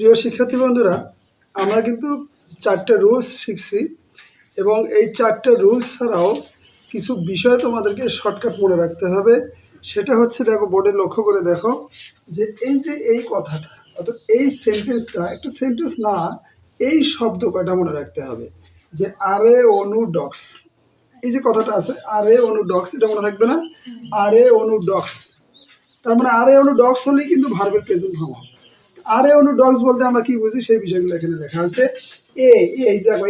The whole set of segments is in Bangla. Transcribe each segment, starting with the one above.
প্রিয় শিক্ষার্থী বন্ধুরা, আমরা কিন্তু 4টা রুলস শিখছি এবং এই 4টা রুলস ছাড়াও কিছু বিষয় তোমাদেরকে শর্টকাট মনে রাখতে হবে। সেটা হচ্ছে, দেখো বোর্ডে লক্ষ্য করে দেখো যে এই কথাটা, অর্থাৎ এই সেন্টেন্সটা একটা সেন্টেন্স না, এই শব্দ কয়টা মনে রাখতে হবে যে আরে অনু ডক্স। এই যে কথাটা আছে আরে অনু ডক্স, এটা মনে থাকবে না? আরে অনু ডক্স, তার মানে আরে অনু ডক্স হলেই কিন্তু ভার্বের প্রেজেন্ট ফর্ম হবে। আরে অনু ডক্স বলতে আমরা কি বুঝি সেই বিষয়গুলো এখানে লেখা আছে। এই দেখো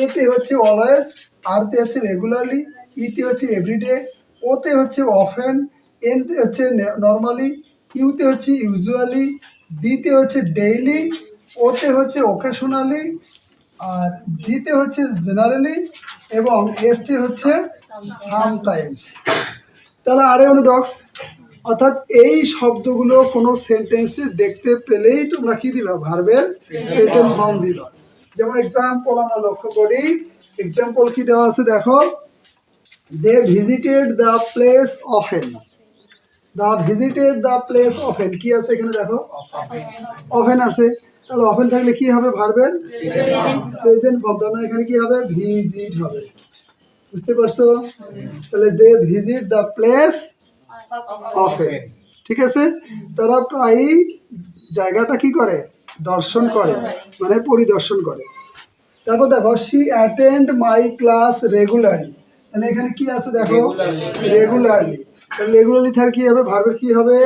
এতে হচ্ছে অলওয়েজ, আরতে হচ্ছে রেগুলারলি, ইতে হচ্ছে এভরিডে, ওতে হচ্ছে অফেন, এনতে হচ্ছে নর্মালি, ইউতে হচ্ছে ইউজুয়ালি, ডিতে হচ্ছে ডেইলি, ওতে হচ্ছে ওকেশনালি, আর জিতে হচ্ছে জেনারেলি এবং এসতে হচ্ছে সামটাইমস। তাহলে আরে অনু ডক্স অর্থাৎ এই শব্দগুলো কোনো সেন্টেন্সে দেখতে পেলেই তোমরা কি দিবা? ভার্বের প্রেজেন্ট ফর্ম দিবা। যেমন এক্সাম্পল আমরা লক্ষ্য করি, এক্সাম্পল কি দেওয়া আছে দেখো, they visited the place often. The visited the place often, কি আছে এখানে দেখো? অফেন আছে। তাহলে অফেন থাকলে কি হবে? ভার্বের প্রেজেন্ট ফর্ম। তার মানে এখানে কি হবে? ভিজিট হবে। বুঝতে পারছো? তাহলে they visit the place often, ঠিক আছে। তারা প্রায়ই জায়গাটা কি করে? দর্শন করে, মানে পরিদর্শন করে। তারপর দেখো, she attend my class regularly. তাহলে এখানে কি আছে দেখো? রেগুলারলি। তাহলে রেগুলারলি থাকে কি হবে? ভার্বের কি হবে?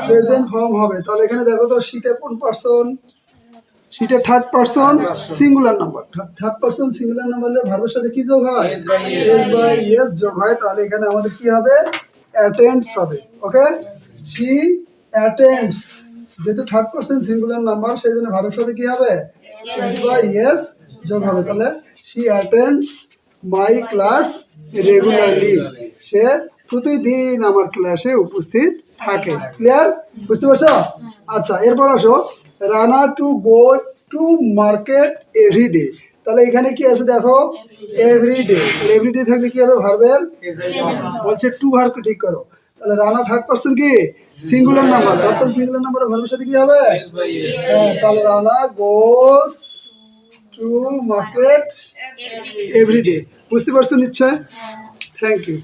প্রেজেন্ট ফর্ম হবে। তাহলে এখানে দেখো তো, শিটা কোন পারসন? শিটা third person singular number. Third person singular number হলে ভার্বের সাথে কি যোগ হয়? এস বাই এস যোগ হয়। তাহলে এখানে আমাদের কি হবে? অ্যাটেন্ডস হবে। ওকে, শি অ্যাটেন্ডস, যেহেতু থার্ড পারসন সিঙ্গুলার নাম্বার সেই জন্য ভার্বের সাথে কি হবে? এস বাই এস যোগ হবে। তাহলে she attends my class regularly, সে প্রতিদিন আমার ক্লাসে উপস্থিত থাকে। ক্লিয়ার? বুঝতে পারছো? আচ্ছা, এরপর আসো, Rana to go to market everyday. তাহলে এখানে কি আছে দেখো? এভরিডে। তাহলে এভরিডে থাকলে কি হবে? ভার্বের বলছে টু ভার্বকে ঠিক করো। তাহলে রানা থার্ড পারসন কি? Singular number. Third person singular number ভার্বের সাথে কি হবে? হ্যাঁ, তাহলে Rana goes to market everyday. বুঝতে পারছো নিশ্চয়? Thank you.